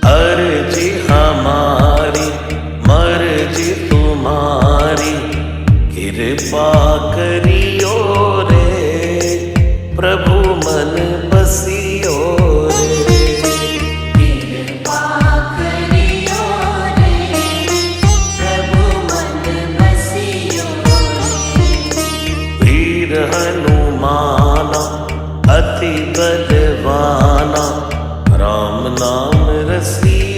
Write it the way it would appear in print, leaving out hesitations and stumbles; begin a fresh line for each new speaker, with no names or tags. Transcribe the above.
अर्जी हमारी मर्जी तुम्हारी, कृपा करियो रे प्रभु मन बसियो रे।
कृपा करियो रे प्रभु मन बसियो रे।
वीर हनुमाना अति बलवाना, राम नाम रसिया